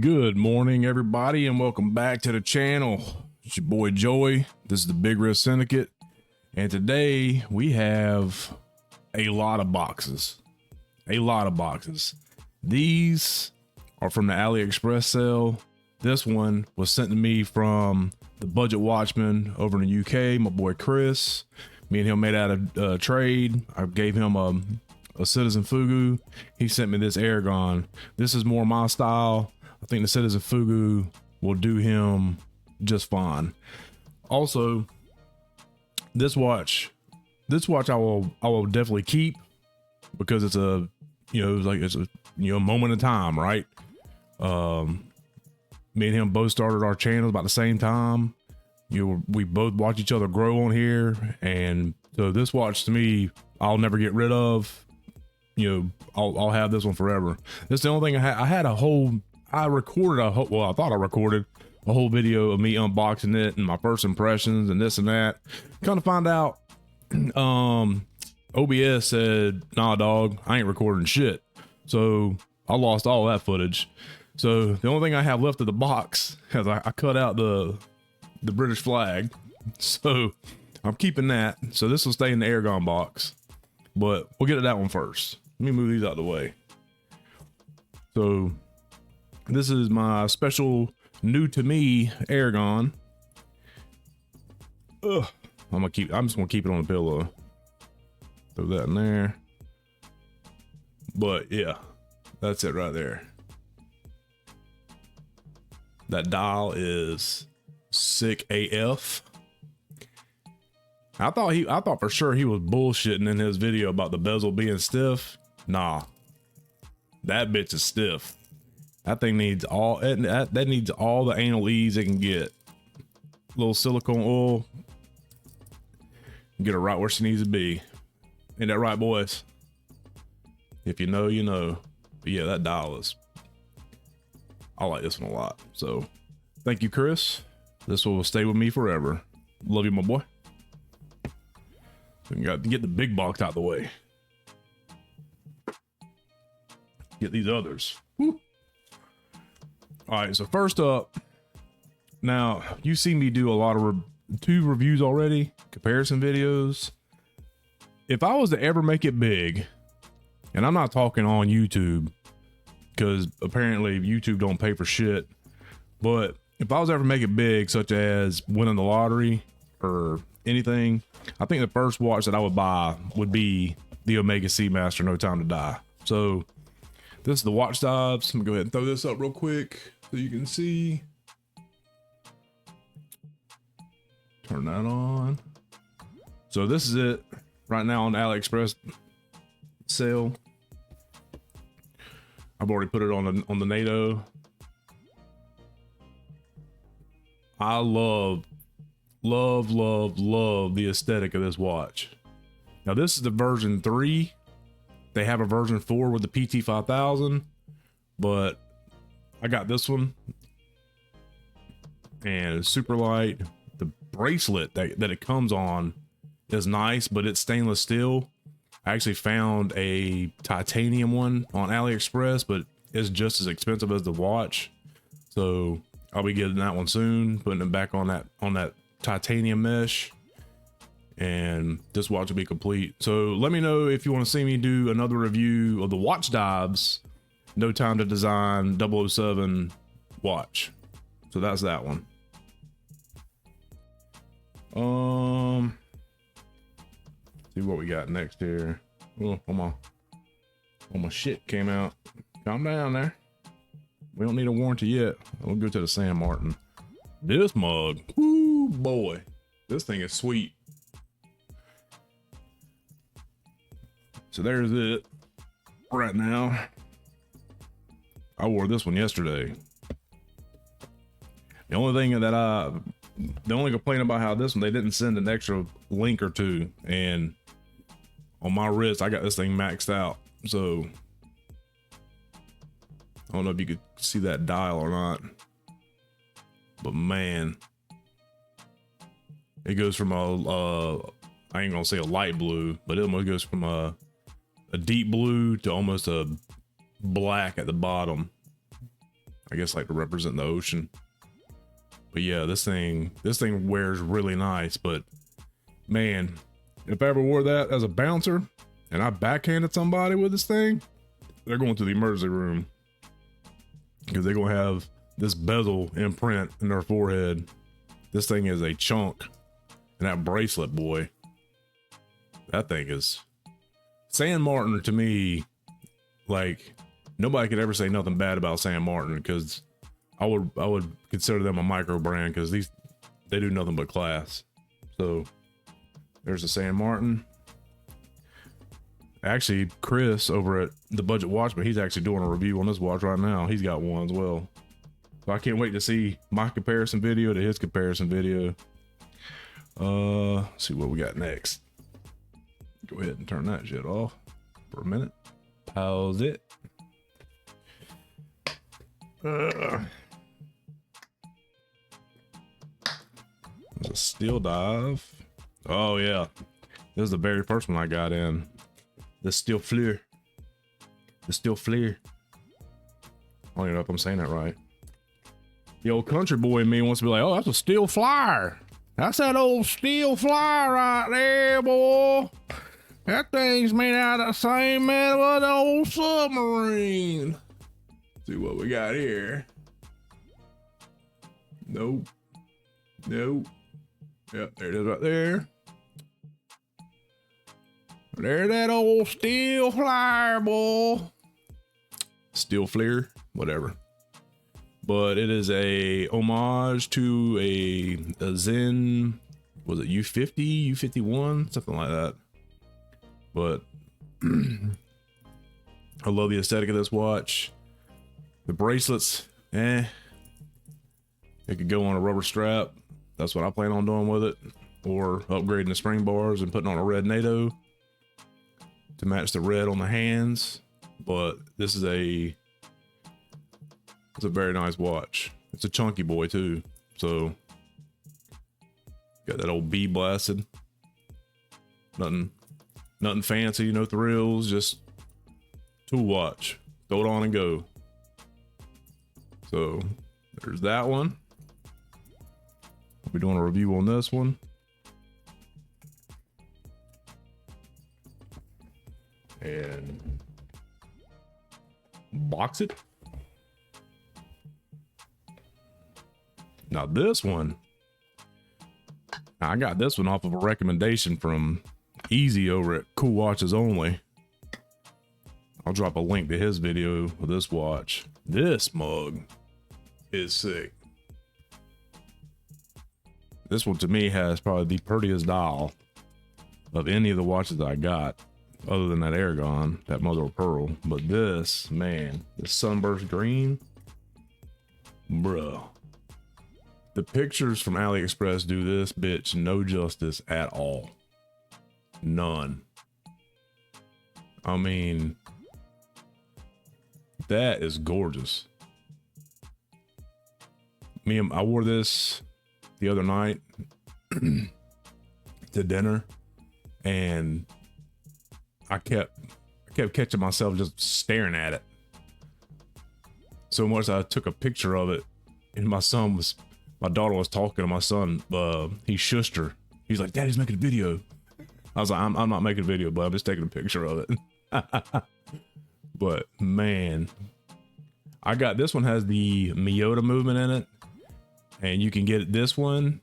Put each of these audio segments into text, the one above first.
Good morning, everybody, and welcome back to the channel. It's your boy Joey. This is the Big Red Syndicate, and today we have a lot of boxes. These are from the AliExpress sale. This one was sent to me from the Budget Watchman over in the UK, my boy Chris. Me and him made out a trade. I gave him a Citizen Fugu. He sent me this air gun. This is more my style. I think the Citizen Fugu will do him just fine. Also, this watch I will definitely keep because it's a moment in time, right? Me and him both started our channels about the same time. We both watch each other grow on here, and so this watch to me, I'll never get rid of. I'll have this one forever. This is the only thing I had. I thought I recorded a whole video of me unboxing it and my first impressions and this and that. Kind of find out, OBS said, nah, dog, I ain't recording shit. So I lost all that footage. So the only thing I have left of the box is I cut out the British flag. So I'm keeping that. So this will stay in the airgun box, but we'll get to that one first. Let me move these out of the way. So this is my special new to me airgun. I'm just gonna keep it on the pillow. Throw that in there. But yeah, that's it right there. That dial is sick AF. I thought for sure he was bullshitting in his video about the bezel being stiff. Nah, that bitch is stiff. That thing needs that needs all the anal ease it can get. Little silicone oil, get her right where she needs to be. Ain't that right, boys? If you know, you know. But yeah, that dial is, I like this one a lot. So thank you, Chris. This one will stay with me forever. Love you, my boy. So we got to get the big box out of the way. Get these others. Woo. All right, so first up, now you see me do a lot of two reviews already, comparison videos. If I was to ever make it big, and I'm not talking on YouTube, because apparently YouTube don't pay for shit, but if I was ever to make it big, such as winning the lottery or anything, I think the first watch that I would buy would be the Omega Seamaster No Time to Die. So this is the watch dives. I'm gonna go ahead and throw this up real quick so you can see. Turn that on. So this is it right now on the AliExpress sale. I've already put it on the NATO. I love the aesthetic of this watch. Now this is the version 3. They have a version 4 with the PT5000, but I got this one, and it's super light. The bracelet that it comes on is nice, but it's stainless steel. I actually found a titanium one on AliExpress, but it's just as expensive as the watch. So I'll be getting that one soon, putting it back on that titanium mesh, and this watch will be complete. So let me know if you want to see me do another review of the watch dives No Time to Design 007 watch. So that's that one. See what we got next here. Oh, all my shit came out. Calm down there. We don't need a warranty yet. We'll go to the San Martin. This mug, whoo boy, this thing is sweet. So there's it right now. I wore this one yesterday. The only complaint about how this one, they didn't send an extra link or two, and on my wrist I got this thing maxed out. So I don't know if you could see that dial or not, but man, it goes from I ain't gonna say a light blue, but it almost goes from a deep blue to almost a black at the bottom. I guess like to represent the ocean. But yeah, this thing wears really nice. But man, if I ever wore that as a bouncer and I backhanded somebody with this thing, they're going to the emergency room because they're gonna have this bezel imprint in their forehead. This thing is a chunk. And that bracelet, boy, that thing is San Martin to me. Like, nobody could ever say nothing bad about San Martin, because I would consider them a micro brand, because they do nothing but class. So there's the San Martin. Actually, Chris over at the Budget Watchman, he's actually doing a review on this watch right now. He's got one as well. So I can't wait to see my comparison video to his comparison video. Let's see what we got next. Go ahead and turn that shit off for a minute. Pause it. There's a steel dive. Oh yeah, this is the very first one I got in. The steel flare. The steel flare. I don't even know if I'm saying that right. The old country boy in me wants to be like, oh, that's a steel flyer. That's that old steel flyer right there, boy. That thing's made out of the same metal as the old submarine. Let's see what we got here. Nope. Nope. Yep, there it is right there. There's that old steel flyer, boy. Steel flare, whatever. But it is a homage to a Zen, was it U50, U51, something like that. But I love the aesthetic of this watch. The bracelets, it could go on a rubber strap. That's what I plan on doing with it. Or upgrading the spring bars and putting on a red NATO to match the red on the hands. But this is it's a very nice watch. It's a chunky boy too. So got that old B blasted. Nothing fancy, no thrills, just tool watch. Throw it on and go. So there's that one. I'll be doing a review on this one. And box it. Now this one, I got this one off of a recommendation from Isi over at Cool Watches Only. I'll drop a link to his video of this watch. This mug is sick. This one to me has probably the prettiest dial of any of the watches I got, other than that Aragon, that mother of pearl. But this, man, this sunburst green, bruh. The pictures from AliExpress do this bitch no justice at all. None. I mean, that is gorgeous. I wore this the other night to dinner, and I kept catching myself just staring at it so much I took a picture of it, and my daughter was talking to my son. He shushed her. He's like, Daddy's making a video. I was like, I'm not making a video, but I'm just taking a picture of it. But man, I got this one, has the Miyota movement in it, and you can get this one,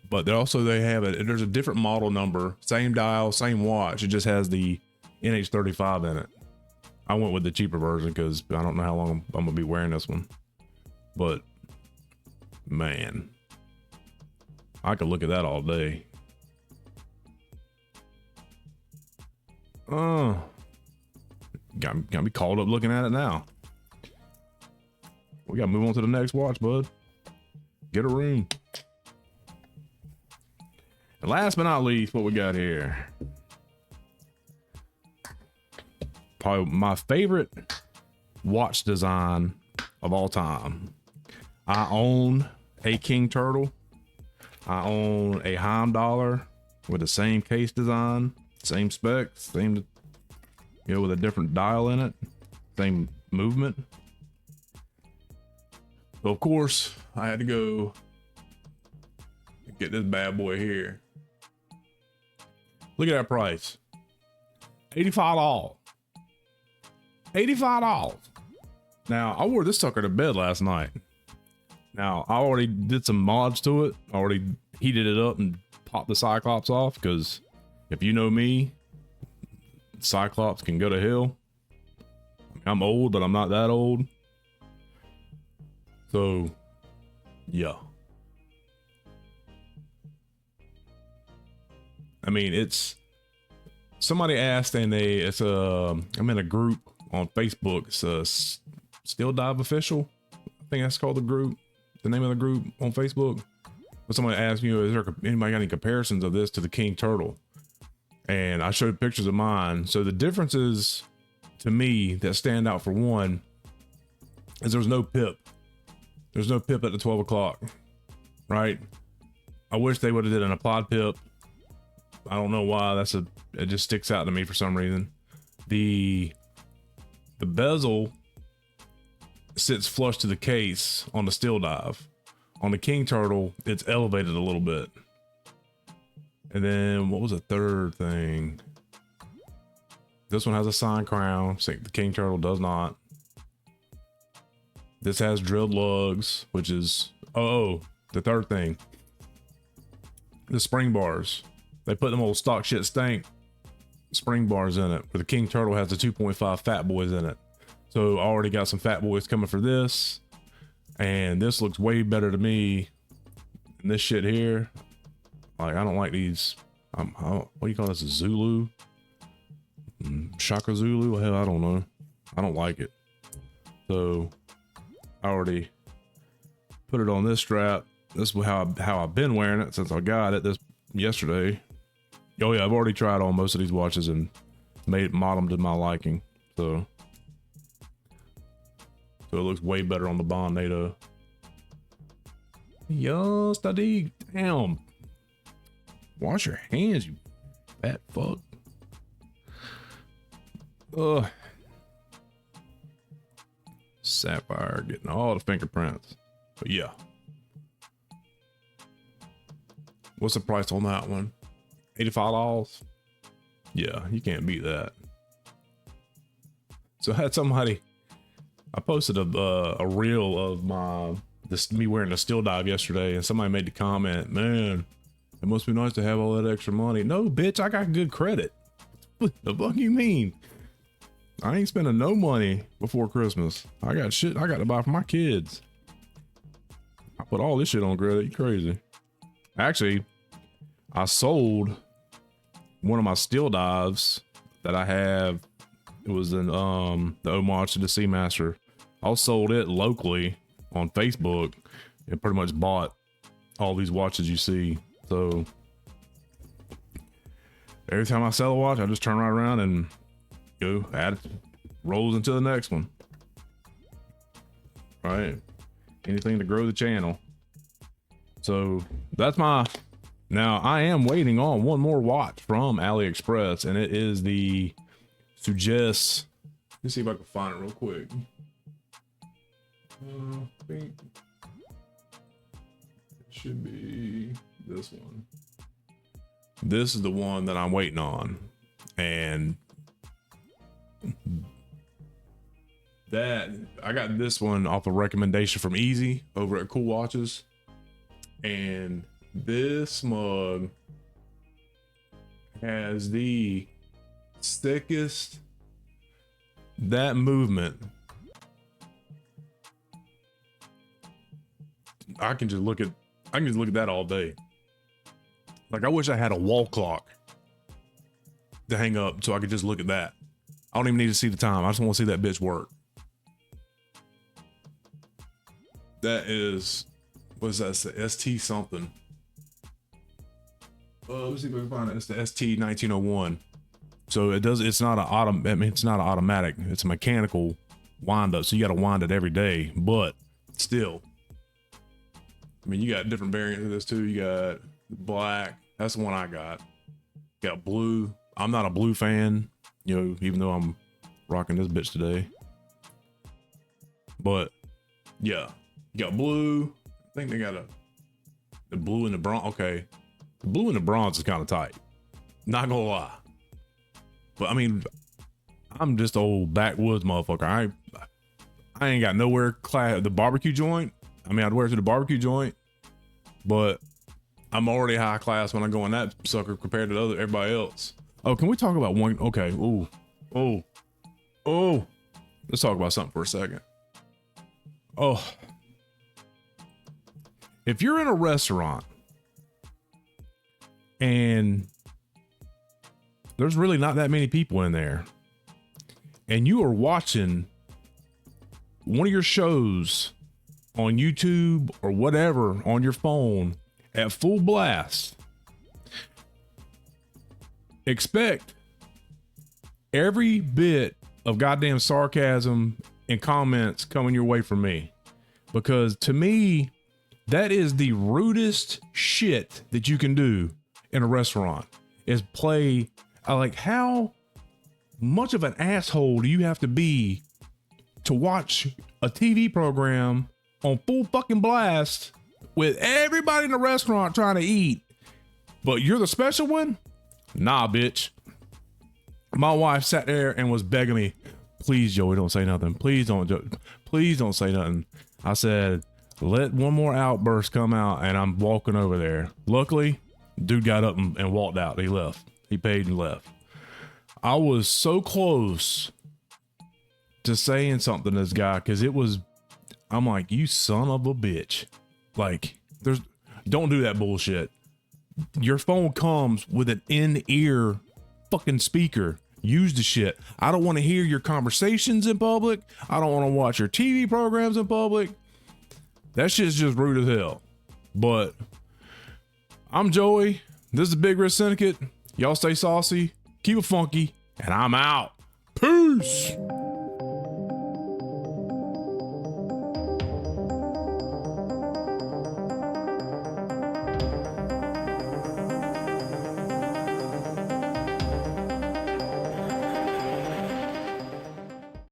but they have it. There's a different model number, same dial, same watch. It just has the NH35 in it. I went with the cheaper version because I don't know how long I'm gonna be wearing this one. But man, I could look at that all day. Got me called up looking at it now. We gotta move on to the next watch, bud. Get a room. And last but not least, what we got here? Probably my favorite watch design of all time. I own a King Turtle. I own a Heimdallr with the same case design, same specs, same, with a different dial in it, same movement. So of course I had to go get this bad boy here. Look at that price. $85. $85. Now I wore this sucker to bed last night. Now I already did some mods to it. I already heated it up and popped the Cyclops off, because if you know me, Cyclops can go to hell. I'm old, but I'm not that old. So yeah. I mean, it's, somebody asked, and I'm in a group on Facebook. It's a Still Dive Official. I think that's called the group, the name of the group on Facebook. But somebody asked me, is there anybody got any comparisons of this to the King Turtle? And I showed pictures of mine. So the differences to me that stand out, for one, is there's no pip. There's no pip at the 12 o'clock, right? I wish they would have did an applied pip. I don't know why. It just sticks out to me for some reason. The bezel sits flush to the case on the Still Dive. On the King Turtle, it's elevated a little bit. And then what was the third thing? This one has a sign crown. The King Turtle does not. This has drilled lugs, which is, the third thing. The spring bars. They put them old stock shit stank spring bars in it, but the King Turtle has the 2.5 fat boys in it. So I already got some fat boys coming for this, and this looks way better to me than this shit here. Like, I don't like these. What do you call this? A Zulu? Shaka Zulu? Hell, I don't know. I don't like it. So I already put it on this strap. This is how I've been wearing it since I got it yesterday. Oh yeah, I've already tried on most of these watches and mod them to my liking. So it looks way better on the Bond NATO. Yo, study. Damn. Wash your hands, you fat fuck. Ugh. Sapphire getting all the fingerprints. But yeah. What's the price on that one? $85. Yeah, you can't beat that. So I had somebody, I posted a reel of me wearing a Still Dive yesterday, and somebody made the comment, man, it must be nice to have all that extra money. No, bitch, I got good credit. What the fuck you mean? I ain't spending no money before Christmas. I got shit I got to buy for my kids. I put all this shit on credit. You crazy? Actually, I sold one of my Still Dives that I have. It was in the homage to the Seamaster. I sold it locally on Facebook and pretty much bought all these watches you see. So every time I sell a watch, I just turn right around and go add it, rolls into the next one. Right? Anything to grow the channel. So that's now I am waiting on one more watch from AliExpress, and it is the Suggest. Let's see if I can find it real quick. I think it should be this one. This is the one that I'm waiting on, and that I got this one off a recommendation from Isi over at Cool Watches, and this mug has the thickest, that movement. I can just look at that all day. Like, I wish I had a wall clock to hang up so I could just look at that. I don't even need to see the time. I just want to see that bitch work. That is, what's that? It's the ST something. Let's see if I can find it. It's the ST 1901. So it's not it's not an automatic. It's a mechanical wind up. So you got to wind it every day, but still, I mean, you got different variants of this too. You got black. That's the one I got. You got blue. I'm not a blue fan, you know, even though I'm rocking this bitch today. But yeah, You got blue. I think they got the blue and the bronze. Okay. The blue and the bronze is kind of tight. Not gonna lie. But I mean, I'm just old backwoods motherfucker. I ain't got nowhere class the barbecue joint. I mean, I'd wear it to the barbecue joint, but I'm already high class when I go in that sucker compared to everybody else. Oh, can we talk about one? Okay. Ooh. Let's talk about something for a second. Oh. If you're in a restaurant and there's really not that many people in there, and you are watching one of your shows on YouTube or whatever on your phone at full blast, expect every bit of goddamn sarcasm and comments coming your way from me. Because to me, that is the rudest shit that you can do in a restaurant, is play. Like, how much of an asshole do you have to be to watch a TV program on full fucking blast with everybody in the restaurant trying to eat, but you're the special one? Nah, bitch. My wife sat there and was begging me, please, Joey, don't say nothing. Please don't say nothing. I said, let one more outburst come out, and I'm walking over there. Luckily, dude got up and walked out. He left. He paid and left. I was so close to saying something to this guy, because I'm like, you son of a bitch. Like, don't do that bullshit. Your phone comes with an in-ear fucking speaker. Use the shit. I don't want to hear your conversations in public. I don't want to watch your TV programs in public. That shit's just rude as hell. But I'm Joey. This is Big Red Syndicate. Y'all stay saucy, keep it funky, and I'm out. Peace.